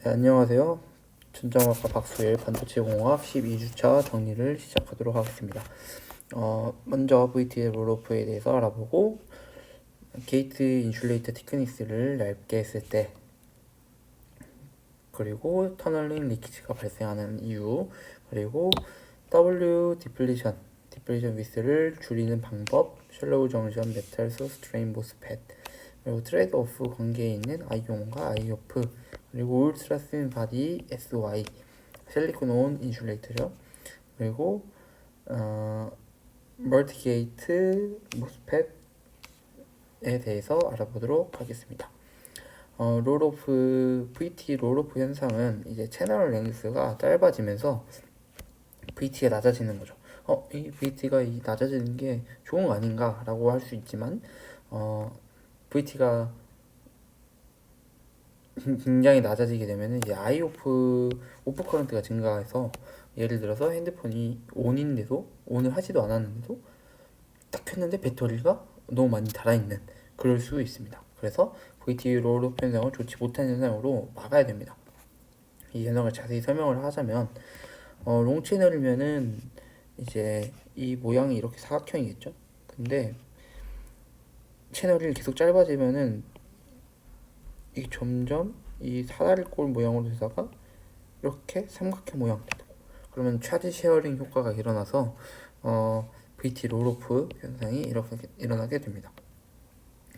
네, 안녕하세요. 전자공학과 박수일 반도체공학 12주차 정리를 시작하도록 하겠습니다. 먼저 VT 롤오프에 대해서 알아보고 게이트 인슐레이터 티크니스를 얇게 했을 때, 그리고 터널링 리키지가 발생하는 이유, 그리고 W 디플리션 위스를 줄이는 방법, 셜로우 정션 메탈 소스 드레인 모스펫, 그리고 트레이드 오프 관계에 있는 아이온과 아이오프, 그리고 울트라 쓴 바디 SY 실리콘 온 인슐레이터죠. 그리고 멀티게이트 모스펫에 대해서 알아보도록 하겠습니다. VT 롤오프 현상은 이제 채널 랭스가 짧아지면서 VT가 낮아지는 거죠. 이 VT가 낮아지는 게 좋은 거 아닌가 라고 할 수 있지만, VT가 굉장히 낮아지게 되면 이제 오프 커런트가 증가해서, 예를 들어서 핸드폰이 온을 하지도 않았는데도 딱 켰는데 배터리가 너무 많이 달아있는, 그럴 수 있습니다. 그래서 VT 롤오프 현상을 좋지 못한 현상으로 막아야 됩니다. 이 현상을 자세히 설명을 하자면, 롱 채널이면은 이제 이 모양이 이렇게 사각형이겠죠. 근데 채널이 계속 짧아지면은 이게 점점 이 사다리꼴 모양으로 되다가 이렇게 삼각형 모양 되고, 그러면 차지 쉐어링 효과가 일어나서 VT 롤오프 현상이 이렇게 일어나게 됩니다.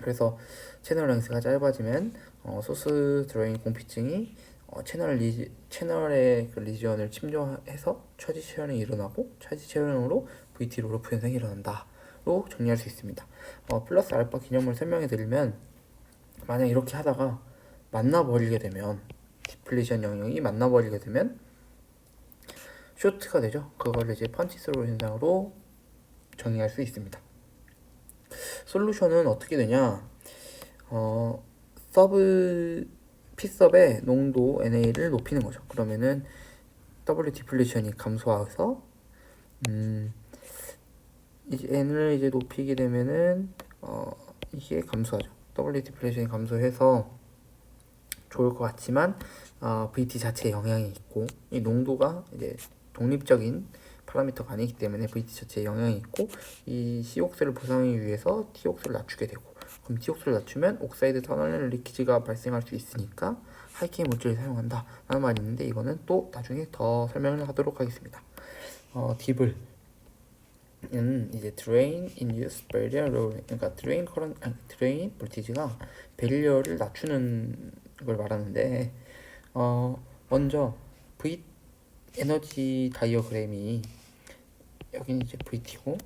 그래서 채널 랭스가 짧아지면 소스 드레인 공피증이 채널의 그 리지언을 침투해서 차지 쉐어링이 일어나고, 차지 쉐어링으로 VT 롤오프 현상이 일어난다로 정리할 수 있습니다. 플러스 알파 개념을 설명해 드리면, 만약 이렇게 하다가 만나버리게 되면, 디플리션 영역이 만나버리게 되면 쇼트가 되죠. 그걸 이제 펀치 스로 현상으로 정리할 수 있습니다. 솔루션은 어떻게 되냐? P섭의 농도 NA를 높이는 거죠. 그러면은 W 디플리션이 감소해서 이제 N을 이제 높이게 되면은 이게 감소하죠. W 디플레이션이 감소해서 좋을 것 같지만, VT 자체에 영향이 있고, 이 농도가 이제 독립적인 파라미터가 아니기 때문에 VT 자체에 영향이 있고, 이 C옥스를 보상하기 위해서 T옥스를 낮추게 되고, 그럼 T옥스를 낮추면 옥사이드 터널 리키지가 발생할 수 있으니까 하이케이 물질을 사용한다 라는 말이 있는데, 이거는 또 나중에 더 설명을 하도록 하겠습니다. 딥을 이제 drain induced barrier low, 그러니까 drain 볼티지가 베리어를 낮추는 걸 말하는데, 먼저 V 에너지 다이어그램이, 여기는 이제 VT고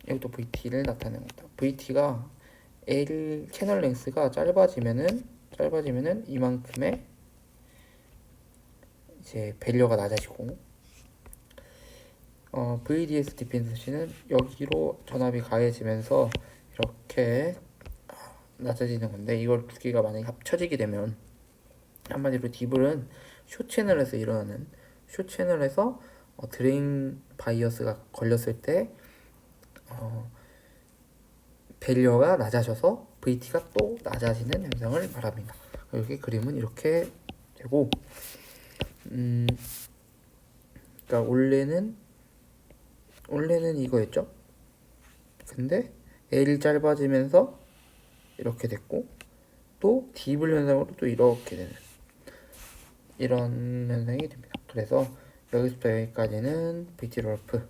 여기도 VT를 나타내는 겁니다. VT가 채널 랭스가 짧아지면은 이만큼의 이제 베리어가 낮아지고, VDS 디펜스는 여기로 전압이 가해지면서 이렇게 낮아지는 건데, 이걸 두 개가 만약에 합쳐지게 되면, 한마디로 딥은 숏 채널에서 드레인 바이어스가 걸렸을 때 베리어가 낮아져서 VT가 또 낮아지는 현상을 말합니다. 여기 그림은 이렇게 되고, 그러니까 원래는 이거였죠. 근데 L이 짧아지면서 이렇게 됐고, 또 딥을 현상으로 또 이렇게 되는, 이런 현상이 됩니다. 그래서 여기서부터 여기까지는 VT 롤프,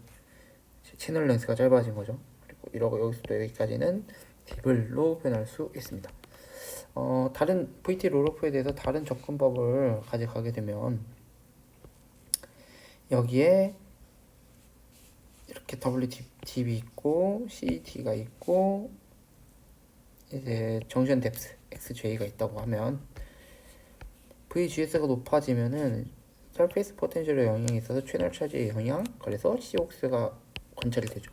채널 랭스가 짧아진 거죠. 그리고 이러고 여기서부터 여기까지는 딥을로 표현할 수 있습니다. 다른 VT 롤오프에 대해서 다른 접근법을 가져가게 되면, 여기에 이렇게 W 딥이 있고 CD가 있고 이제 정션 뎁스 XJ가 있다고 하면, VGS가 높아지면은 서페이스 포텐셜에 영향이 있어서 채널 차지에 영향, 그래서 C옥스가 관찰이 되죠.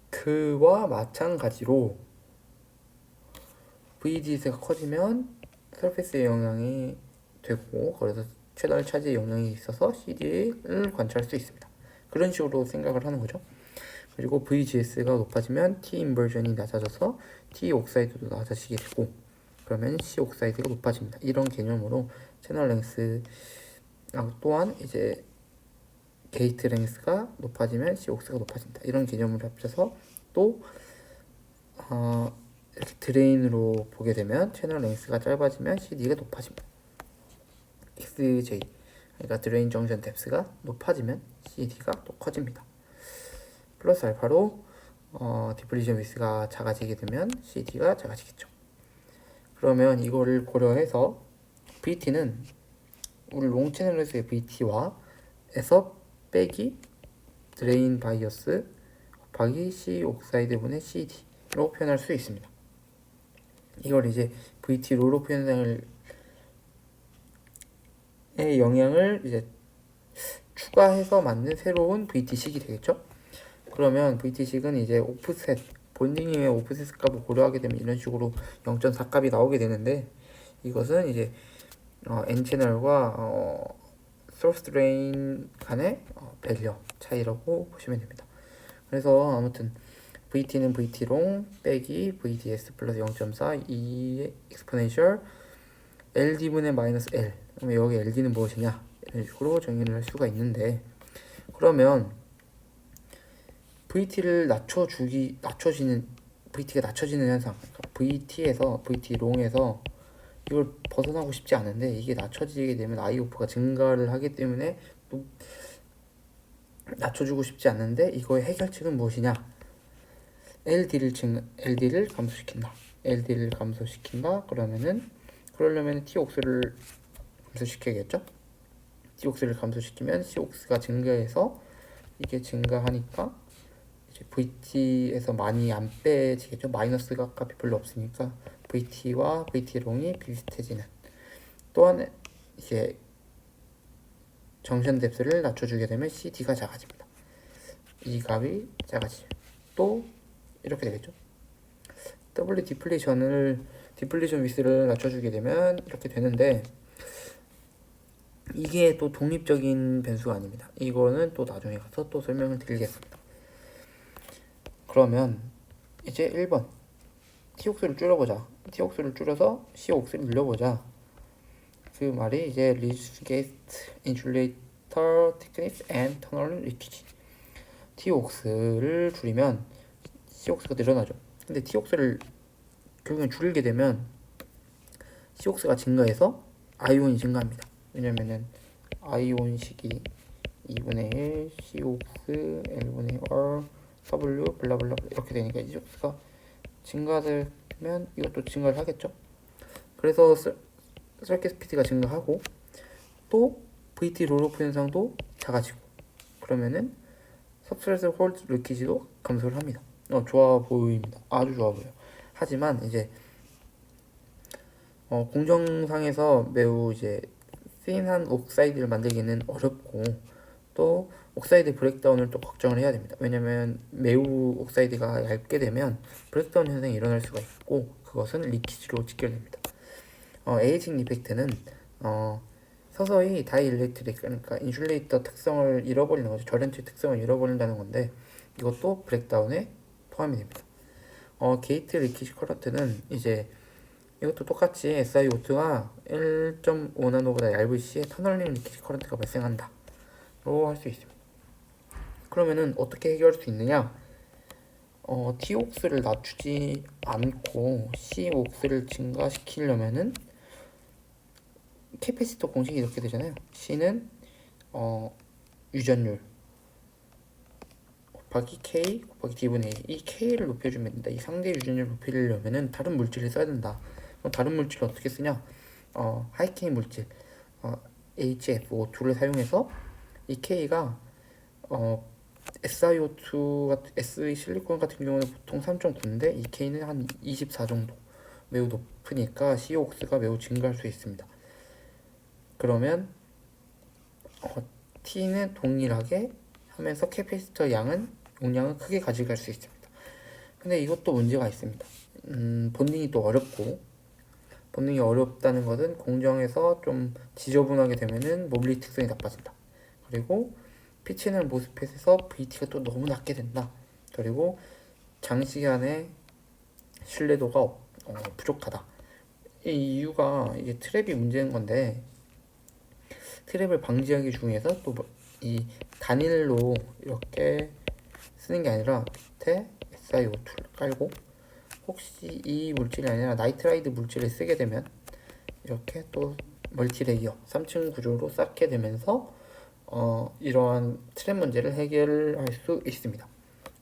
그와 마찬가지로 VGS가 커지면 서페이스에 영향이 되고, 그래서 채널 차지에 영향이 있어서 CD를 관찰할 수 있습니다. 그런 식으로 생각을 하는 거죠. 그리고 VGS가 높아지면 T 인버전이 낮아져서 T 옥사이드도 낮아지게 되고, 그러면 C 옥사이드가 높아집니다. 이런 개념으로 채널 랭스 또한 이제 게이트 랭스가 높아지면 C옥스가 높아진다. 이런 개념을 합쳐서 또 이렇게 드레인으로 보게 되면 채널 랭스가 짧아지면 CD가 높아집니다. XJ 그러니까 드레인 정션 뎁스가 높아지면 CD가 또 커집니다. 플러스 알파로 디플리션 위스가 작아지게 되면 CD가 작아지겠죠. 그러면 이거를 고려해서 VT는 우리 롱 채널에서의 VT와 에서 빼기 드레인 바이어스 곱하기 C 옥사이드분의 CD로 표현할 수 있습니다. 이걸 이제 VT 롤로 표현을 의 영향을 이제 추가해서 만든 새로운 VT식이 되겠죠. 그러면 VT식은 이제 오프셋 본딩의 오프셋 값을 고려하게 되면 이런 식으로 0.4 값이 나오게 되는데 이것은 이제 N 채널과 소스 드레인 간의 밸류 차이라고 보시면 됩니다. 그래서 아무튼 VT는 VT롱 빼기 VDS 플러스 0.4 E exponential LD분의 마이너스 L. 그러면 여기 LD는 무엇이냐? 이런 식으로 정의를 할 수가 있는데 그러면 VT가 낮춰지는 현상. 그러니까 VT에서 VT롱에서 이걸 벗어나고 싶지 않은데 이게 낮춰지게 되면 IOF가 증가를 하기 때문에 또 낮춰주고 싶지 않은데 이거의 해결책은 무엇이냐? LD를 감소시킨다. LD를 감소시킨다. 그러려면 T옥스를 감소시켜야겠죠? T옥스를 감소시키면 C옥스가 증가해서 이게 증가하니까 이제 VT에서 많이 안 빼지겠죠? 마이너스 값이 별로 없으니까 VT와 VT롱이 비슷해지는. 또한 이제 정션 뎁스를 낮춰주게 되면 CD가 작아집니다. 이 값이 작아지죠. 또 이렇게 되겠죠. W 디플리션 위스를 낮춰주게 되면 이렇게 되는데 이게 또 독립적인 변수가 아닙니다. 이거는 또 나중에 가서 또 설명을 드리겠습니다. 그러면 이제 1번 T옥수를 줄여보자. T옥수를 줄여서 C옥수를 늘려보자. 그 말이 이제 Reduce Gate Insulator Thickness and Tunnel Leakage. T옥수를 줄이면 C옥수가 늘어나죠. 근데 T옥수를 결국엔 줄이게 되면 C옥수가 증가해서 아이온이 증가합니다. 왜냐면은 아이온식이 2분의 1 C옥수 L분의 1 W 블라블라 이렇게 되니까 C옥수가 증가되면 이것도 증가를 하겠죠. 그래서 서킷 스피드가 증가하고 또 VT 롤오프 현상도 작아지고 그러면은 서브스트레이트 홀드 리키지도 감소를 합니다. 좋아 보입니다. 아주 좋아 보여요. 하지만 이제 공정상에서 매우 이제 씬한 옥사이드를 만들기는 어렵고 또 옥사이드 브레이크다운을 또 걱정을 해야 됩니다. 왜냐면 매우 옥사이드가 얇게 되면 브레이크다운 현상이 일어날 수가 있고 그것은 리키지로 직결됩니다. 에이징 이펙트는 서서히 다이일렉트릭 그러니까 인슐레이터 특성을 잃어버리는 거죠. 절연체 특성을 잃어버린다는 건데 이것도 브레이크다운에 포함이 됩니다. 게이트 리키지 커런트는 이제 이것도 똑같이 SiO2가 1.5나노보다 얇을 시에 터널링 리키지 커런트가 발생한다 로 할 수 있습니다. 그러면은 어떻게 해결할 수 있느냐? T옥스를 낮추지 않고 C옥스를 증가시키려면은 캐패시터 공식이 이렇게 되잖아요. C는 유전율 곱하기 K 곱하기 D분의 1. 이 K를 높여주면 된다. 이 상대 유전율 높이려면은 다른 물질을 써야 된다. 그럼 다른 물질을 어떻게 쓰냐? 하이K 물질 HFO2를 사용해서 이 K가 SiO2 SE 실리콘 같은 경우는 보통 3.9인데 이 K는 한 24 정도 매우 높으니까 COX가 매우 증가할 수 있습니다. 그러면 T는 동일하게 하면서 캐패시터 용량은 크게 가져갈 수 있습니다. 근데 이것도 문제가 있습니다. 본딩이 또 어렵고 본딩이 어렵다는 것은 공정에서 좀 지저분하게 되면은 모빌리티 특성이 나빠진다. 그리고 피치널 모스펫에서 VT가 또 너무 낮게 된다. 그리고 장시간의 신뢰도가 부족하다. 이 이유가 이게 트랩이 문제인 건데 트랩을 방지하기 중에서 또 이 단일로 이렇게 쓰는 게 아니라 밑에 SiO2를 깔고 혹시 이 물질이 아니라 나이트라이드 물질을 쓰게 되면 이렇게 또 멀티레이어 3층 구조로 쌓게 되면서 이러한 트랩 문제를 해결할 수 있습니다.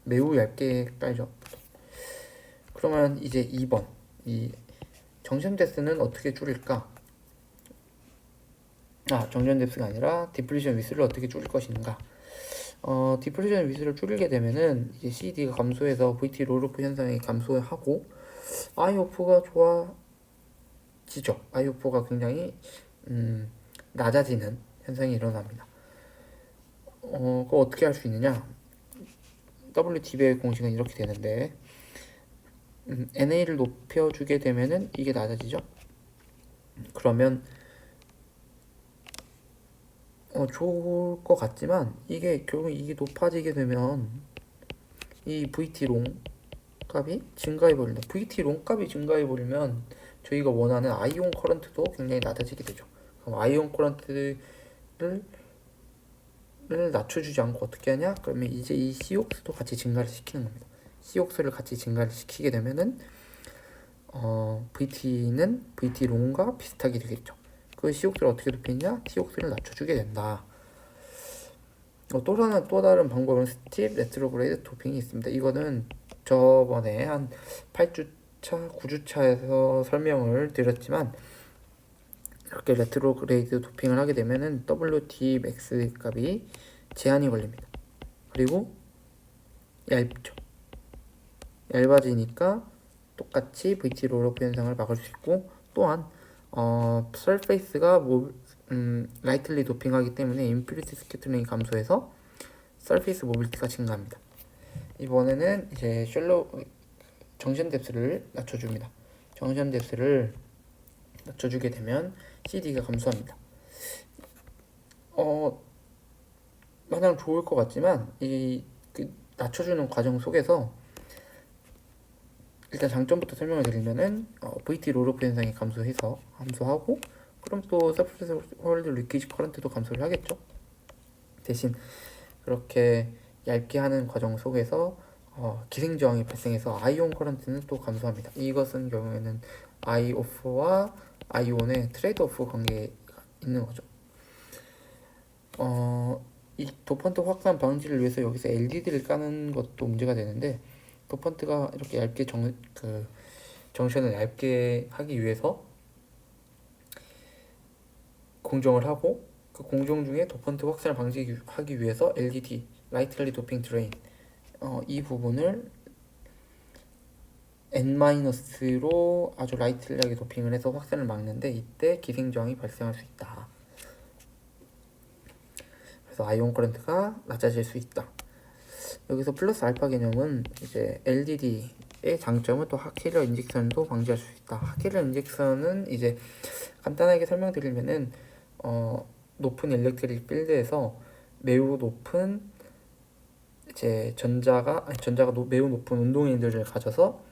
매우 얇게 깔죠. 그러면 이제 2번 이 정션 뎁스는 어떻게 줄일까? 정션 뎁스가 아니라 디플리션 위스를 어떻게 줄일 것인가? 디플리션 위스를 줄이게 되면은 이제 CD가 감소해서 VT 롤오프 현상이 감소하고 IOF가 좋아지죠. IOF가 굉장히 낮아지는 현상이 일어납니다. 그거 어떻게 할 수 있느냐? WTB의 공식은 이렇게 되는데 NA를 높여주게 되면은 이게 낮아지죠. 그러면 좋을 것 같지만 이게 결국 이게 높아지게 되면 이 VT롱 값이 증가해버린다. VT롱 값이 증가해버리면 저희가 원하는 아이온 커런트도 굉장히 낮아지게 되죠. 그럼 아이온 커런트를 낮춰주지 않고 어떻게 하냐? 그러면 이제 이 COX도 같이 증가를 시키는 겁니다. COX를 같이 증가를 시키게 되면은 VT는 VT롱과 비슷하게 되겠죠. 그 COX를 어떻게 높이냐? TOX를 낮춰주게 된다. 또 다른 방법은 스팁 레트로그레이드 도핑이 있습니다. 이거는 저번에 한 8주차, 9주차에서 설명을 드렸지만 이렇게 레트로그레이드 도핑을 하게 되면은 WT max 값이 제한이 걸립니다. 그리고 얇죠. 얇아지니까 똑같이 VT 롤업 현상을 막을 수 있고 또한 서페이스가 라이틀리 도핑하기 때문에 임퓨리티 스캐터링이 감소해서 서페이스 모빌리티가 증가합니다. 이번에는 이제 정션 뎁스를 낮춰줍니다. 정션 뎁스를 낮춰주게 되면 CD가 감소합니다. 마냥 좋을 것 같지만 그 낮춰주는 과정 속에서 일단 장점부터 설명을 드리면은 VT 롤오프 현상이 감소하고 그럼 또 서페이스 홀드 리퀴지 커런트도 감소를 하겠죠. 대신 그렇게 얇게 하는 과정 속에서 기생 저항이 발생해서 아이온 커런트는 또 감소합니다. 이것은 경우에는 IOF와 아이온의 트레이드 오프 관계가 있는 거죠. 이 도펀트 확산 방지를 위해서 여기서 LDD를 까는 것도 문제가 되는데 도펀트가 이렇게 얇게 정션을 얇게 하기 위해서 공정을 하고 그 공정 중에 도펀트 확산을 방지하기 위해서 LDD 라이틀리 도핑 드레인 이 부분을 N-로 아주 라이틀리하게 도핑을 해서 확산을 막는데 이때 기생저항이 발생할 수 있다. 그래서 아이온 커런트가 낮아질 수 있다. 여기서 플러스 알파 개념은 이제 LDD의 장점은 또 하키러 인젝션도 방지할 수 있다. 하키러 인젝션은 이제 간단하게 설명드리면은 높은 일렉트릭 필드에서 매우 높은 이제 전자가 매우 높은 운동인들을 가져서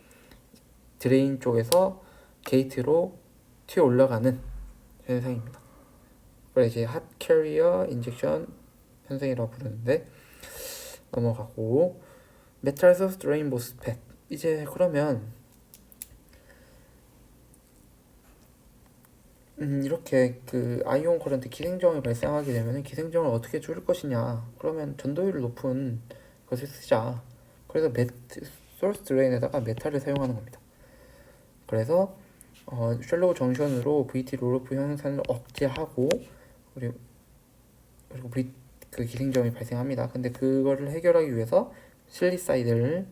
드레인 쪽에서 게이트로 튀어 올라가는 현상입니다. 그걸 이제 핫 캐리어 인젝션 현상이라고 부르는데 넘어가고 메탈 소스 드레인 모스펫 이제 그러면 이렇게 그 아이온 커런트 기생저항이 발생하게 되면 기생저항을 어떻게 줄일 것이냐 그러면 전도율 높은 것을 쓰자. 그래서 소스 드레인에다가 메탈을 사용하는 겁니다. 그래서 셜로우 정션으로 VT 롤오프 현상을 억제하고 그리고 그 기생점이 발생합니다. 근데 그거를 해결하기 위해서 실리사이드를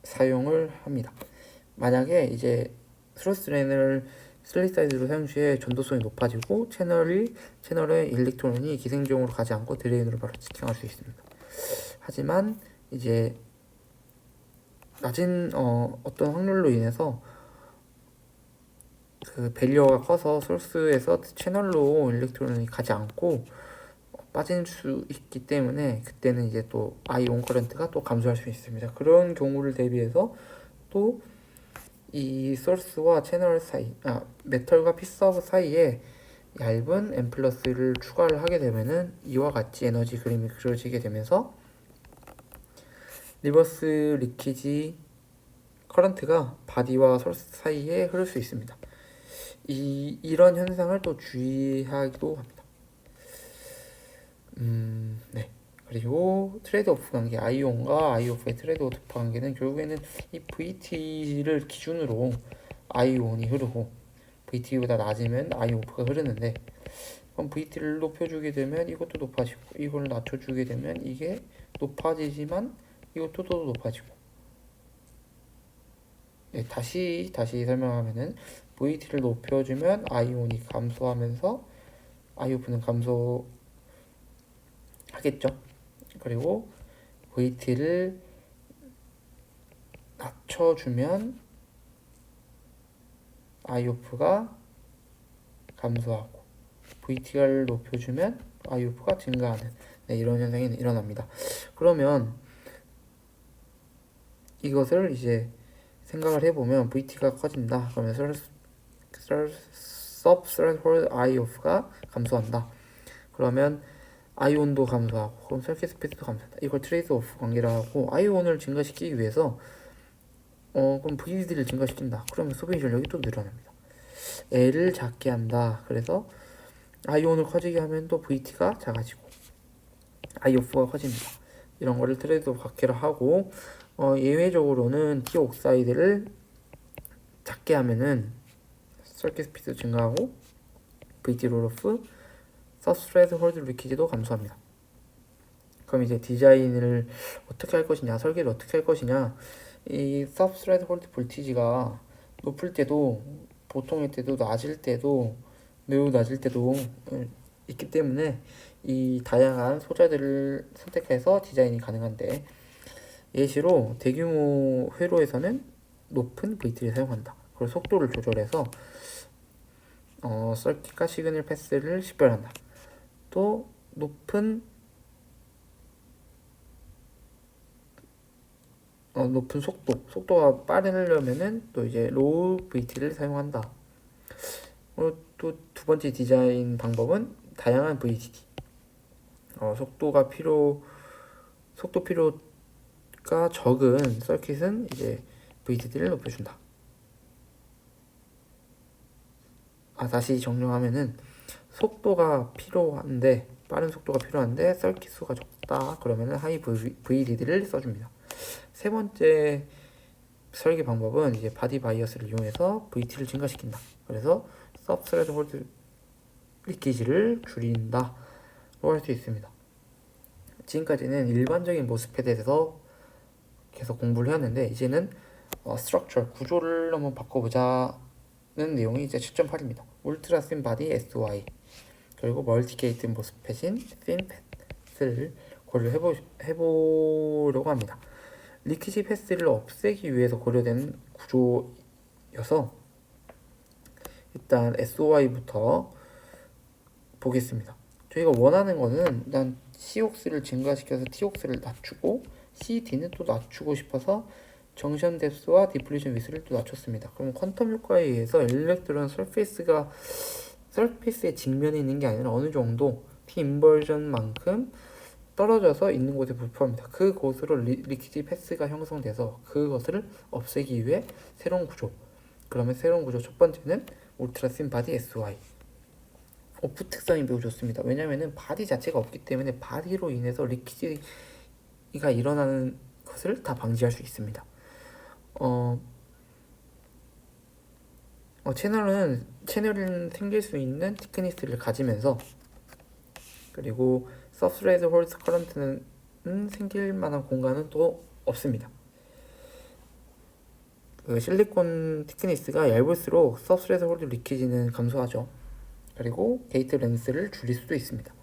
사용을 합니다. 만약에 이제 스로스 드레인을 실리사이드로 사용 시에 전도성이 높아지고 채널의 일렉트론이 기생종으로 가지 않고 드레인으로 바로 지팅할 수 있습니다. 하지만 이제 낮은 어떤 확률로 인해서 그 배리어가 커서 소스에서 채널로 일렉트론이 가지 않고 빠질 수 있기 때문에 그때는 이제 또 아이온 커런트가 또 감소할 수 있습니다. 그런 경우를 대비해서 또 이 소스와 채널 사이, 메털과 피서브 사이에 얇은 M 플러스를 추가를 하게 되면은 이와 같이 에너지 그림이 그려지게 되면서 리버스 리키지 커런트가 바디와 소스 사이에 흐를 수 있습니다. 이런 현상을 또 주의하기도 합니다. 네. 그리고 트레이드 오프 관계, 아이온과 아이오프의 트레이드 오프 관계는 결국에는 이 VT를 기준으로 아이온이 흐르고 VT보다 낮으면 아이오프가 흐르는데, 그럼 VT를 높여주게 되면 이것도 높아지고 이걸 낮춰주게 되면 이게 높아지지만 이것도 더 높아지고. 네, 다시 설명하면은 VT를 높여주면 아이온이 감소하면서 아이오프는 감소하겠죠. 그리고 VT를 낮춰주면 아이오프가 감소하고 VT를 높여주면 아이오프가 증가하는, 네, 이런 현상이 일어납니다. 그러면 이것을 이제 생각을 해보면 VT가 커진다. 그러면 subthreshold IOF가 감소한다. 그러면 아이온도 감소하고 그럼 서킷 스피드도 감소한다. 이걸 트레이드 오프 관계라 하고, 아이온을 증가시키기 위해서 그럼 VD를 증가시킨다. 그러면 소비 전력이 또 늘어납니다. L을 작게 한다. 그래서 아이온을 커지게 하면 또 VT가 작아지고 IOF가 커집니다. 이런 거를 트레이드 오프 관계라 하고, 예외적으로는 디옥사이드를 작게 하면은 서킷 스피드 증가하고 VT 롤오프, 서브스트레이트 홀드 리키지도 감소합니다. 그럼 이제 디자인을 어떻게 할 것이냐, 설계를 어떻게 할 것이냐. 이 서브스트레이트 홀드 볼티지가 높을 때도, 보통일 때도, 낮을 때도, 매우 낮을 때도 있기 때문에 이 다양한 소재들을 선택해서 디자인이 가능한데, 예시로 대규모 회로에서는 높은 VT를 사용한다. 그리고 속도를 조절해서 서킷과 시그널 패스를 식별한다. 또 높은 속도가 빠르려면은 또 이제 로우 VT를 사용한다. 또 두 번째 디자인 방법은 다양한 VTD. 속도 필요가 적은 서킷은 이제 VTD를 높여준다. 다시 정리하면은 빠른 속도가 필요한데 서킷 수가 적다. 그러면은 하이 VDD를 써줍니다. 세 번째 설계 방법은 이제 바디 바이어스를 이용해서 VT를 증가시킨다. 그래서 서브스트레이트 홀드 리키지를 줄인다고 할 수 있습니다. 지금까지는 일반적인 모스펫에 대해서 계속 공부를 해왔는데, 이제는 스트럭처 구조를 한번 바꿔보자는 내용이 이제 7.8입니다. 울트라 씬 바디 SOI, 그리고 멀티 게이트 모스펫인 핀펫을 고려해보려고 합니다. 리키지 패스를 없애기 위해서 고려된 구조여서 일단 SOI부터 보겠습니다. 저희가 원하는 거는 일단 COX를 증가시켜서 TOX를 낮추고 CD는 또 낮추고 싶어서 정션 뎁스와 디플리션 위스를 또 낮췄습니다. 그럼 퀀텀 효과에 의해서 일렉트론 서페이스의 직면에 있는 게 아니라 어느 정도 T 인버전만큼 떨어져서 있는 곳에 부표합니다. 그곳으로 리키지 패스가 형성돼서 그것을 없애기 위해 새로운 구조. 그러면 새로운 구조 첫 번째는 울트라 씬 바디 SOI. 오프 특성이 매우 좋습니다. 왜냐면은 바디 자체가 없기 때문에 바디로 인해서 리키지가 일어나는 것을 다 방지할 수 있습니다. 채널은 생길 수 있는 티크니스를 가지면서, 그리고 서브스트레이트 홀드 커런트는 생길 만한 공간은 또 없습니다. 그 실리콘 티크니스가 얇을수록 서브스트레이트 홀드 리키지는 감소하죠. 그리고 게이트 렌스를 줄일 수도 있습니다.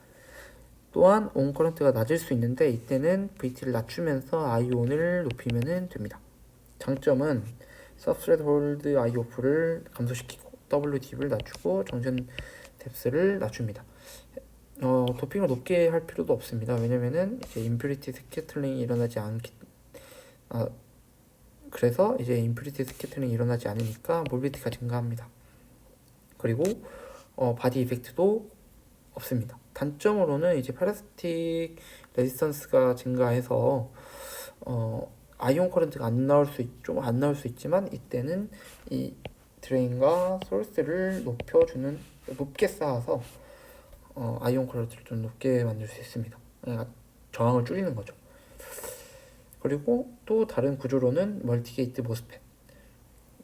또한 온 커런트가 낮을 수 있는데 이때는 VT를 낮추면서 아이온을 높이면 됩니다. 장점은 서브스트레이트 홀드 IOF를 감소시키고 WD를 낮추고 정전 뎁스를 낮춥니다. 도핑을 높게 할 필요도 없습니다. 왜냐면은 이제 임퓨리티 스캐틀링이 일어나지 그래서 이제 인플리티 스캐터링이 일어나지 않으니까 모빌리티가 증가합니다. 그리고 바디 이펙트도 없습니다. 단점으로는 이제 파라시틱 레지스턴스가 증가해서 아이온 커런트가 좀 안 나올 수 있지만 이때는 이 드레인과 소스를 높게 쌓아서 아이온 커런트를 좀 높게 만들 수 있습니다. 그러니까 저항을 줄이는 거죠. 그리고 또 다른 구조로는 멀티게이트 모스펫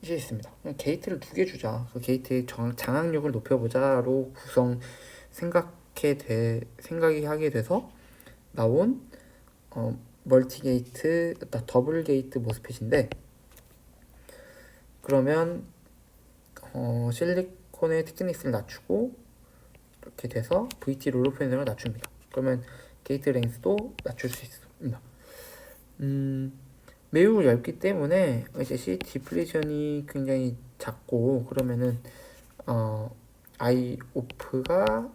이게 있습니다. 게이트를 2개 주자. 그 게이트의 장악력을 높여보자로 생각이 하게 돼서 나온 멀티게이트, 더블 게이트 모스펫인데, 그러면 실리콘의 thickness를 낮추고 이렇게 돼서 VT 롤러 패널을 낮춥니다. 그러면 게이트 랭스도 낮출 수 있습니다. 매우 얇기 때문에 이제 C 디플레이션이 굉장히 작고 그러면은 I 오프가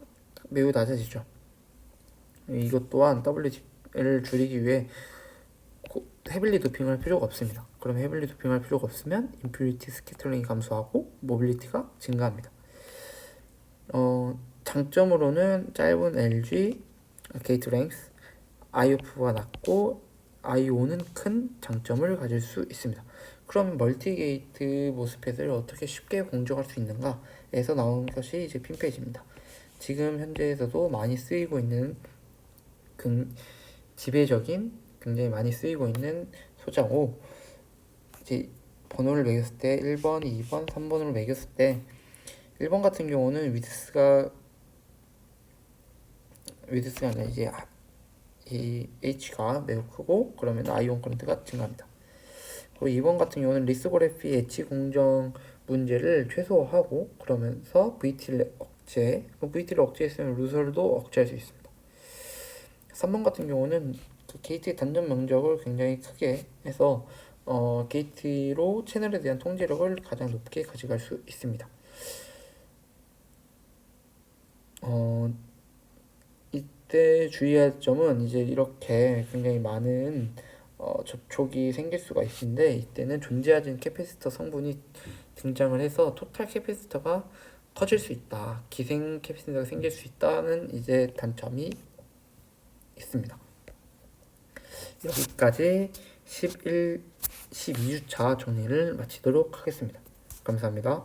매우 낮아지죠. 이것 또한 WD를 줄이기 위해 헤빌리 도핑할 필요가 없습니다. 그럼 헤빌리 도핑할 필요가 없으면 임퓨리티 스캐터링이 감소하고 모빌리티가 증가합니다. 장점으로는 짧은 LG, 게이트 랭스, IOF가 낮고 IO는 큰 장점을 가질 수 있습니다. 그럼 멀티게이트 모스펫을 어떻게 쉽게 공정할 수 있는가에서 나온 것이 이제 핀페이지입니다. 지금 현재에서도 많이 쓰이고 있는 지배적인 굉장히 많이 쓰이고 있는 소자고, 이제 번호를 매겼을 때 1번, 2번, 3번으로 매겼을 때 1번 같은 경우는 위드스가 아니라 이제 이 H가 매우 크고 그러면 아이온 커런트가 증가합니다. 그리고 2번 같은 경우는 리스그래피 엣지 공정 문제를 최소화하고 그러면서 VT를 억제했으면 루설도 억제할 수 있습니다. 3번 같은 경우는 그 게이트의 단전 면적을 굉장히 크게 해서 게이트로 채널에 대한 통제력을 가장 높게 가져갈 수 있습니다. 이때 주의할 점은 이제 이렇게 굉장히 많은 접촉이 생길 수가 있는데, 이때는 존재하지 않는 캐패시터 성분이 등장을 해서 토탈 캐패시터가 커질 수 있다, 기생 캐패시터가 생길 수 있다는 이제 단점이 있습니다. 여기까지 12주차 정리를 마치도록 하겠습니다. 감사합니다.